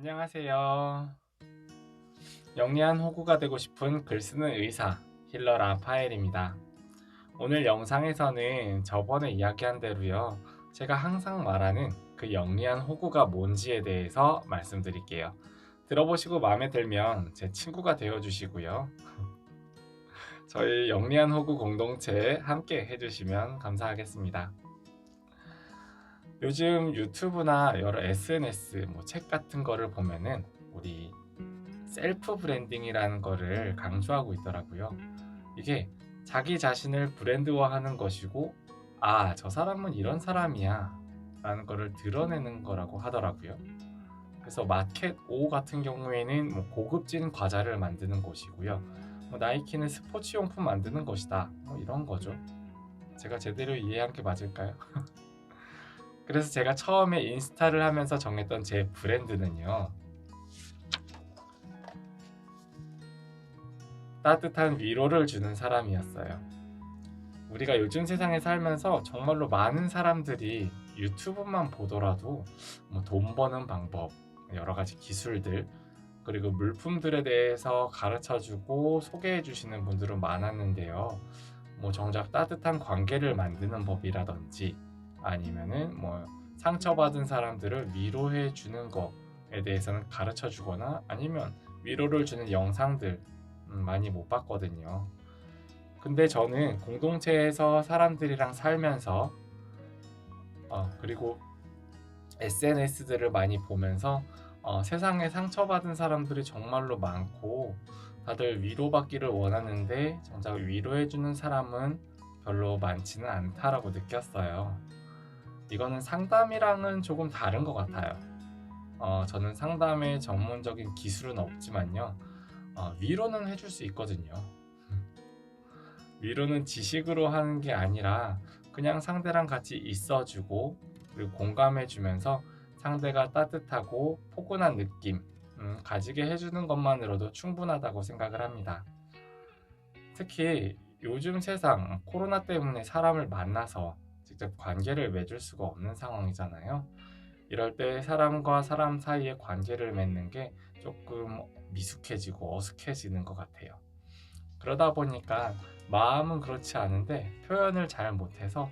안녕하세요. 영리한 호구가 되고 싶은 글쓰는 의사 힐러 라파엘입니다. 오늘 영상에서는 저번에 이야기한 대로요. 제가 항상 말하는 그 영리한 호구가 뭔지에 대해서 말씀드릴게요. 들어보시고 마음에 들면 제 친구가 되어주시고요. 저희 영리한 호구 공동체에 함께 해주시면 감사하겠습니다. 요즘 유튜브나 여러 SNS, 책 같은 거를 보면은 우리 셀프 브랜딩이라는 거를 강조하고 있더라고요. 이게 자기 자신을 브랜드화하는 것이고, 아, 저 사람은 이런 사람이야 라는 거를 드러내는 거라고 하더라고요. 그래서 마켓 O 같은 경우에는 고급진 과자를 만드는 곳이고요. 나이키는 스포츠용품 만드는 것이다. 이런 거죠. 제가 제대로 이해한 게 맞을까요? 그래서 제가 처음에 인스타를 하면서 정했던 제 브랜드는요. 따뜻한 위로를 주는 사람이었어요. 우리가 요즘 세상에 살면서 정말로 많은 사람들이 유튜브만 보더라도 돈 버는 방법, 여러 가지 기술들, 그리고 물품들에 대해서 가르쳐주고 소개해주시는 분들은 많았는데요. 정작 따뜻한 관계를 만드는 법이라든지 아니면은 상처받은 사람들을 위로해주는 것에 대해서는 가르쳐주거나 아니면 위로를 주는 영상들 많이 못 봤거든요. 근데 저는 공동체에서 사람들이랑 살면서 그리고 SNS들을 많이 보면서 세상에 상처받은 사람들이 정말로 많고 다들 위로받기를 원하는데 정작 위로해주는 사람은 별로 많지는 않다라고 느꼈어요. 이거는 상담이랑은 조금 다른 것 같아요. 저는 상담에 전문적인 기술은 없지만요. 위로는 해줄 수 있거든요. 위로는 지식으로 하는 게 아니라 그냥 상대랑 같이 있어주고 그리고 공감해주면서 상대가 따뜻하고 포근한 느낌 가지게 해주는 것만으로도 충분하다고 생각을 합니다. 특히 요즘 세상 코로나 때문에 사람을 만나서 직접 관계를 맺을 수가 없는 상황이잖아요. 이럴 때 사람과 사람 사이의 관계를 맺는 게 조금 미숙해지고 어색해지는 것 같아요. 그러다 보니까 마음은 그렇지 않은데 표현을 잘 못해서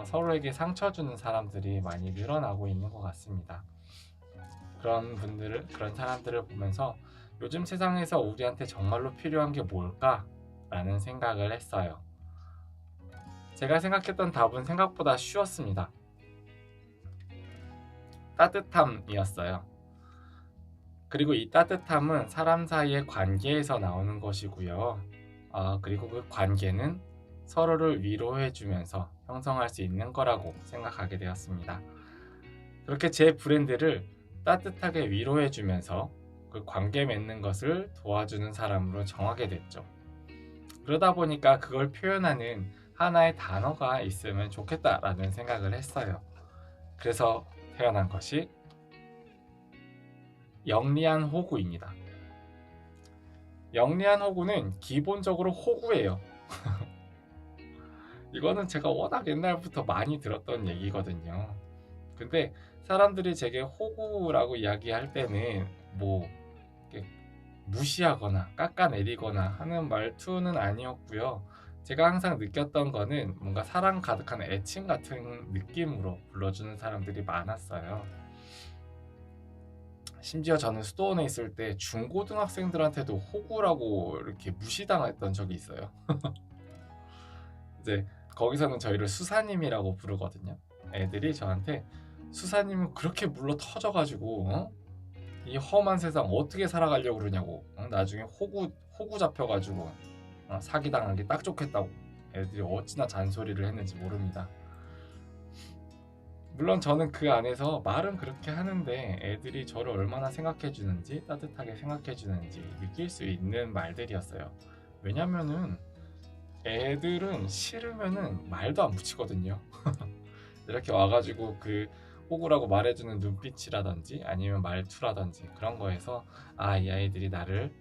서로에게 상처 주는 사람들이 많이 늘어나고 있는 것 같습니다. 그런 사람들을 보면서 요즘 세상에서 우리한테 정말로 필요한 게 뭘까라는 생각을 했어요. 제가 생각했던 답은 생각보다 쉬웠습니다. 따뜻함이었어요. 그리고 이 따뜻함은 사람 사이의 관계에서 나오는 것이고요. 그리고 그 관계는 서로를 위로해주면서 형성할 수 있는 거라고 생각하게 되었습니다. 그렇게 제 브랜드를 따뜻하게 위로해주면서 그 관계 맺는 것을 도와주는 사람으로 정하게 됐죠. 그러다 보니까 그걸 표현하는 하나의 단어가 있으면 좋겠다라는 생각을 했어요. 그래서 태어난 것이 영리한 호구입니다. 영리한 호구는 기본적으로 호구예요. 이거는 제가 워낙 옛날부터 많이 들었던 얘기거든요. 근데 사람들이 제게 호구라고 이야기할 때는 이렇게 무시하거나 깎아내리거나 하는 말투는 아니었고요. 제가 항상 느꼈던 거는 뭔가 사랑 가득한 애칭 같은 느낌으로 불러주는 사람들이 많았어요. 심지어 저는 수도원에 있을 때 중고등학생들한테도 호구라고 이렇게 무시당했던 적이 있어요. 이제 거기서는 저희를 수사님이라고 부르거든요. 애들이 저한테 수사님은 그렇게 물러 터져가지고 이 험한 세상 어떻게 살아가려고 그러냐고 나중에 호구 잡혀가지고 사기당하기 딱 좋겠다고 애들이 어찌나 잔소리를 했는지 모릅니다. 물론 저는 그 안에서 말은 그렇게 하는데 애들이 저를 얼마나 생각해주는지 따뜻하게 생각해주는지 느낄 수 있는 말들이었어요. 왜냐면은 애들은 싫으면은 말도 안 붙이거든요. 이렇게 와가지고 그 호구라고 말해주는 눈빛이라든지 아니면 말투라든지 그런 거에서 이 아이들이 나를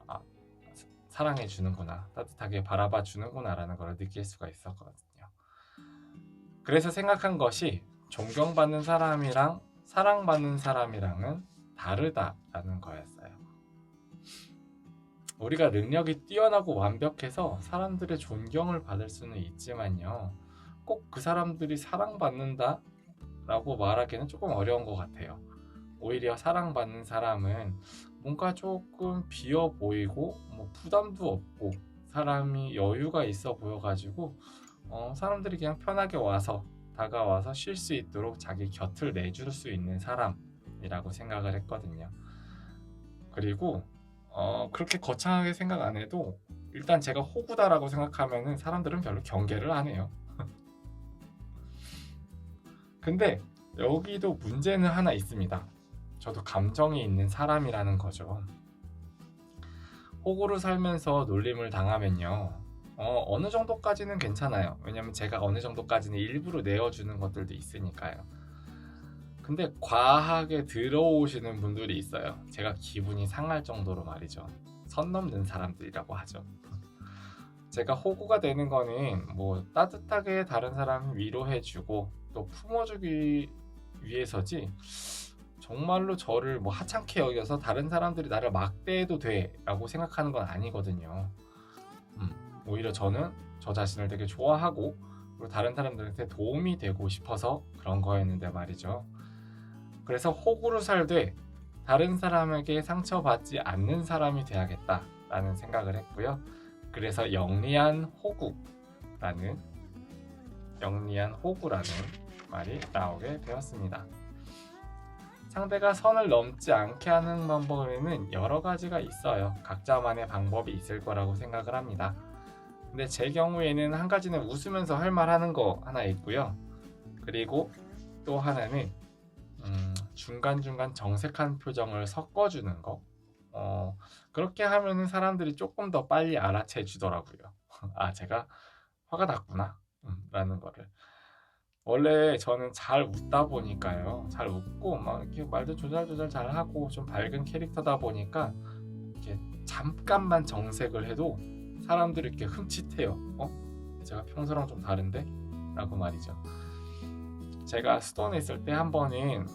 아, 사랑해 주는구나 따뜻하게 바라봐 주는구나 라는 걸 느낄 수가 있었거든요. 그래서 생각한 것이 존경받는 사람이랑 사랑받는 사람이랑은 다르다라는 거였어요. 우리가 능력이 뛰어나고 완벽해서 사람들의 존경을 받을 수는 있지만요, 꼭 그 사람들이 사랑받는다 라고 말하기는 조금 어려운 것 같아요. 오히려 사랑받는 사람은 뭔가 조금 비어 보이고 부담도 없고 사람이 여유가 있어 보여가지고 사람들이 그냥 편하게 다가와서 쉴 수 있도록 자기 곁을 내줄 수 있는 사람이라고 생각을 했거든요. 그리고 그렇게 거창하게 생각 안 해도 일단 제가 호구다라고 생각하면은 사람들은 별로 경계를 안 해요. 근데 여기도 문제는 하나 있습니다. 저도 감정이 있는 사람이라는 거죠. 호구로 살면서 놀림을 당하면요, 어느 정도까지는 괜찮아요. 왜냐면 제가 어느 정도까지는 일부러 내어주는 것들도 있으니까요. 근데 과하게 들어오시는 분들이 있어요. 제가 기분이 상할 정도로 말이죠. 선 넘는 사람들이라고 하죠. 제가 호구가 되는 거는 따뜻하게 다른 사람 위로해주고 또 품어주기 위해서지, 정말로 저를 하찮게 여겨서 다른 사람들이 나를 막대해도 돼 라고 생각하는 건 아니거든요. 오히려 저는 저 자신을 되게 좋아하고 그리고 다른 사람들한테 도움이 되고 싶어서 그런 거였는데 말이죠. 그래서 호구로 살되 다른 사람에게 상처받지 않는 사람이 돼야겠다라는 생각을 했고요. 그래서 영리한 호구라는 말이 나오게 되었습니다. 상대가 선을 넘지 않게 하는 방법에는 여러 가지가 있어요. 각자만의 방법이 있을 거라고 생각을 합니다. 근데 제 경우에는 한 가지는 웃으면서 할 말 하는 거 하나 있고요. 그리고 또 하나는 중간중간 정색한 표정을 섞어주는 거. 그렇게 하면은 사람들이 조금 더 빨리 알아채 주더라고요. 아, 제가 화가 났구나 라는 거를. 원래 저는 잘 웃다 보니까요, 잘 웃고 막 이렇게 말도 조잘조잘 잘하고 좀 밝은 캐릭터다 보니까 이렇게 잠깐만 정색을 해도 사람들이 이렇게 흠칫해요. 제가 평소랑 좀 다른데? 라고 말이죠. 제가 수도원에 있을 때 한 번은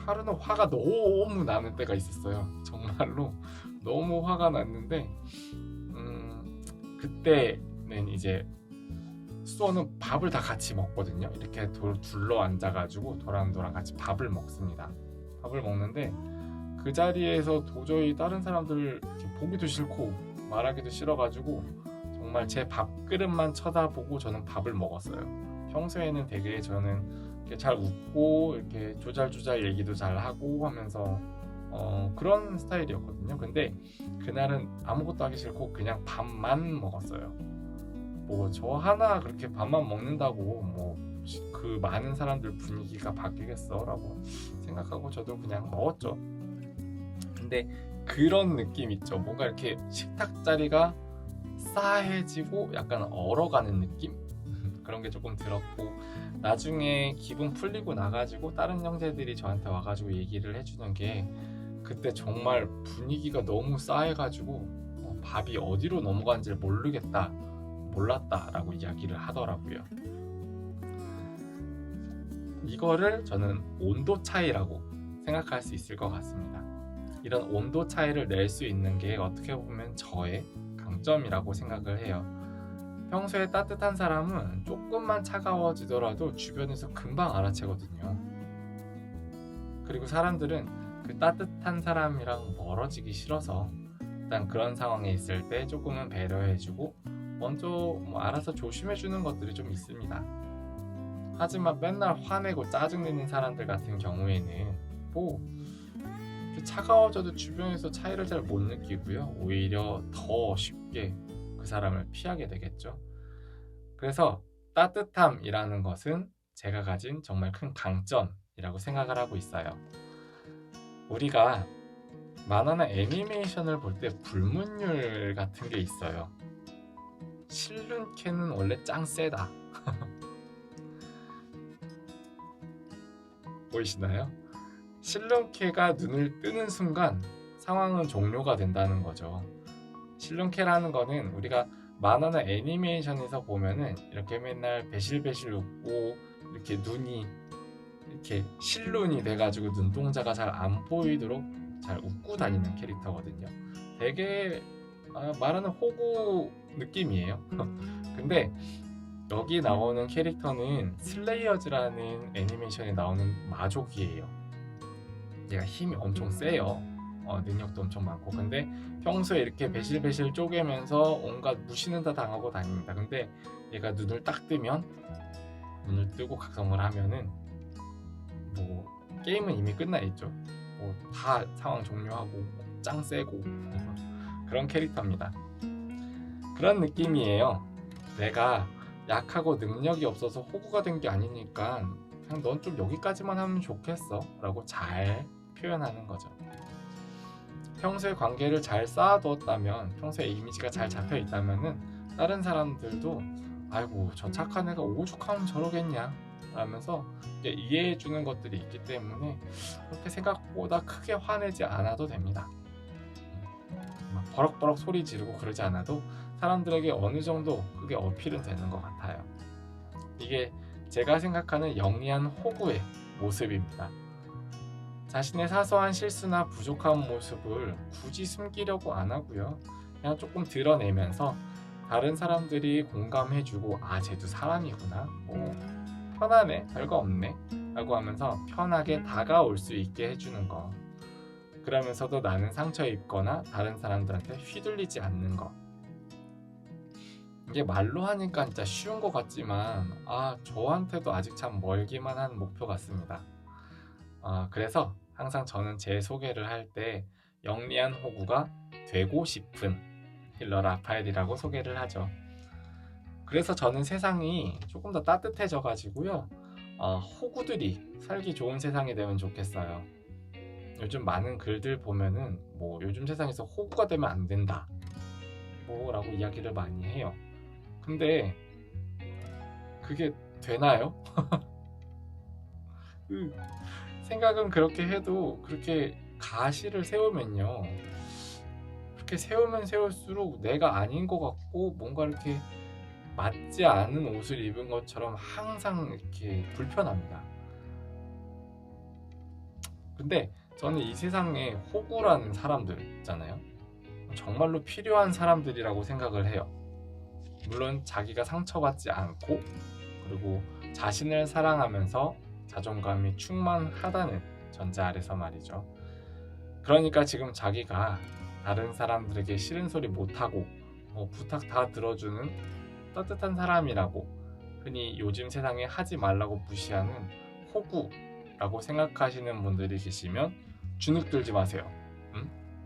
하루는 화가 너무 나는 때가 있었어요. 정말로 너무 화가 났는데 그때는 이제 수도원은 밥을 다 같이 먹거든요. 이렇게 둘러 앉아가지고 도란도란 같이 밥을 먹습니다. 밥을 먹는데 그 자리에서 도저히 다른 사람들 보기도 싫고 말하기도 싫어가지고 정말 제 밥그릇만 쳐다보고 저는 밥을 먹었어요. 평소에는 되게 저는 이렇게 잘 웃고 이렇게 조잘조잘 얘기도 잘 하고 하면서 그런 스타일이었거든요. 근데 그날은 아무것도 하기 싫고 그냥 밥만 먹었어요. 저 하나 그렇게 밥만 먹는다고 그 많은 사람들 분위기가 바뀌겠어 라고 생각하고 저도 그냥 먹었죠. 근데 그런 느낌 있죠. 뭔가 이렇게 식탁 자리가 싸해지고 약간 얼어가는 느낌? 그런 게 조금 들었고, 나중에 기분 풀리고 나가지고 다른 형제들이 저한테 와가지고 얘기를 해주는 게, 그때 정말 분위기가 너무 싸해가지고 밥이 어디로 넘어간지 몰랐다라고 이야기를 하더라고요. 이거를 저는 온도 차이라고 생각할 수 있을 것 같습니다. 이런 온도 차이를 낼 수 있는 게 어떻게 보면 저의 강점이라고 생각을 해요. 평소에 따뜻한 사람은 조금만 차가워지더라도 주변에서 금방 알아채거든요. 그리고 사람들은 그 따뜻한 사람이랑 멀어지기 싫어서 일단 그런 상황에 있을 때 조금은 배려해주고 먼저 알아서 조심해주는 것들이 좀 있습니다. 하지만 맨날 화내고 짜증내는 사람들 같은 경우에는 차가워져도 주변에서 차이를 잘 못 느끼고요. 오히려 더 쉽게 그 사람을 피하게 되겠죠. 그래서 따뜻함이라는 것은 제가 가진 정말 큰 강점이라고 생각을 하고 있어요. 우리가 만화나 애니메이션을 볼 때 불문율 같은 게 있어요. 실눈캐는 원래 짱 세다. 보이시나요? 실눈캐가 눈을 뜨는 순간 상황은 종료가 된다는 거죠. 실눈캐라는 거는 우리가 만화나 애니메이션에서 보면은 이렇게 맨날 배실배실 웃고 이렇게 눈이 이렇게 실눈이 돼가지고 눈동자가 잘 안 보이도록 잘 웃고 다니는 캐릭터거든요. 되게 말하는 호구 느낌이에요. 근데 여기 나오는 캐릭터는 슬레이어즈라는 애니메이션에 나오는 마족이에요. 얘가 힘이 엄청 세요. 능력도 엄청 많고. 근데 평소에 이렇게 배실배실 쪼개면서 온갖 무시는 다 당하고 다닙니다. 근데 얘가 눈을 딱 뜨면, 눈을 뜨고 각성을 하면은 뭐 게임은 이미 끝나 있죠. 뭐 다 상황 종료하고 짱 세고 그런 캐릭터입니다. 그런 느낌이에요. 내가 약하고 능력이 없어서 호구가 된 게 아니니까 그냥 넌 좀 여기까지만 하면 좋겠어 라고 잘 표현하는 거죠. 평소에 관계를 잘 쌓아두었다면, 평소에 이미지가 잘 잡혀 있다면은 다른 사람들도 아이고 저 착한 애가 오죽하면 저러겠냐 라면서 이해해 주는 것들이 있기 때문에 그렇게 생각보다 크게 화내지 않아도 됩니다. 막 버럭버럭 소리 지르고 그러지 않아도 사람들에게 어느 정도 그게 어필은 되는 것 같아요. 이게 제가 생각하는 영리한 호구의 모습입니다. 자신의 사소한 실수나 부족한 모습을 굳이 숨기려고 안 하고요. 그냥 조금 드러내면서 다른 사람들이 공감해주고 쟤도 사람이구나, 편하네, 별거 없네 라고 하면서 편하게 다가올 수 있게 해주는 거. 그러면서도 나는 상처 입거나 다른 사람들한테 휘둘리지 않는 거. 이게 말로 하니까 진짜 쉬운 것 같지만 저한테도 아직 참 멀기만 한 목표 같습니다. 그래서 항상 저는 제 소개를 할 때 영리한 호구가 되고 싶은 힐러 라파엘이라고 소개를 하죠. 그래서 저는 세상이 조금 더 따뜻해져 가지고요, 호구들이 살기 좋은 세상이 되면 좋겠어요. 요즘 많은 글들 보면은 요즘 세상에서 호구가 되면 안 된다 라고 이야기를 많이 해요. 근데 그게 되나요? 생각은 그렇게 해도 그렇게 가시를 세우면요, 그렇게 세우면 세울수록 내가 아닌 것 같고 뭔가 이렇게 맞지 않은 옷을 입은 것처럼 항상 이렇게 불편합니다. 근데 저는 이 세상에 호구라는 사람들 있잖아요, 정말로 필요한 사람들이라고 생각을 해요. 물론 자기가 상처받지 않고, 그리고 자신을 사랑하면서 자존감이 충만하다는 전제 아래서 말이죠. 그러니까 지금 자기가 다른 사람들에게 싫은 소리 못하고 부탁 다 들어주는 따뜻한 사람이라고 흔히 요즘 세상에 하지 말라고 무시하는 호구라고 생각하시는 분들이 계시면 주눅들지 마세요.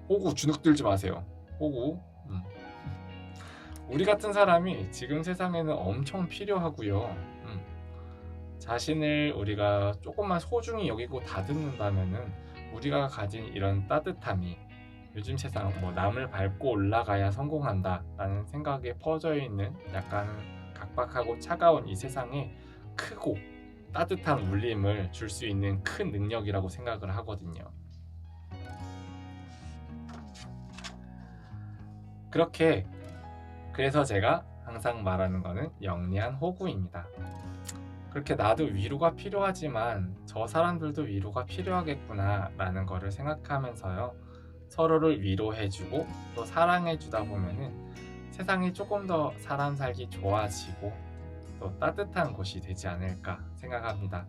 호구 주눅들지 마세요. 호구. 우리 같은 사람이 지금 세상에는 엄청 필요하고요. 자신을 우리가 조금만 소중히 여기고 다듬는다면은 우리가 가진 이런 따뜻함이 요즘 세상 남을 밟고 올라가야 성공한다 라는 생각에 퍼져 있는 약간 각박하고 차가운 이 세상에 크고 따뜻한 울림을 줄 수 있는 큰 능력이라고 생각을 하거든요. 그래서 제가 항상 말하는 거는 영리한 호구입니다. 그렇게 나도 위로가 필요하지만 저 사람들도 위로가 필요하겠구나 라는 거를 생각하면서요, 서로를 위로해주고 또 사랑해주다 보면은 세상이 조금 더 사람 살기 좋아지고 또 따뜻한 곳이 되지 않을까 생각합니다.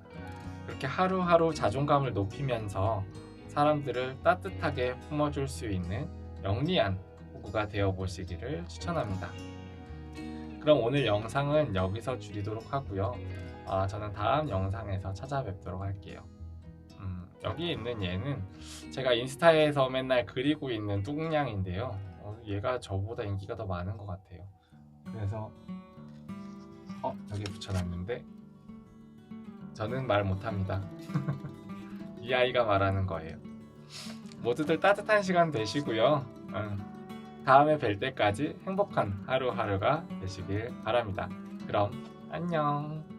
그렇게 하루하루 자존감을 높이면서 사람들을 따뜻하게 품어줄 수 있는 영리한 호구가 되어보시기를 추천합니다. 그럼 오늘 영상은 여기서 줄이도록 하고요. 저는 다음 영상에서 찾아뵙도록 할게요. 여기 있는 얘는 제가 인스타에서 맨날 그리고 있는 뚱냥인데요. 얘가 저보다 인기가 더 많은 것 같아요. 그래서 여기 붙여놨는데 저는 말 못합니다. 이 아이가 말하는 거예요. 모두들 따뜻한 시간 되시고요. 다음에 뵐 때까지 행복한 하루하루가 되시길 바랍니다. 그럼 안녕.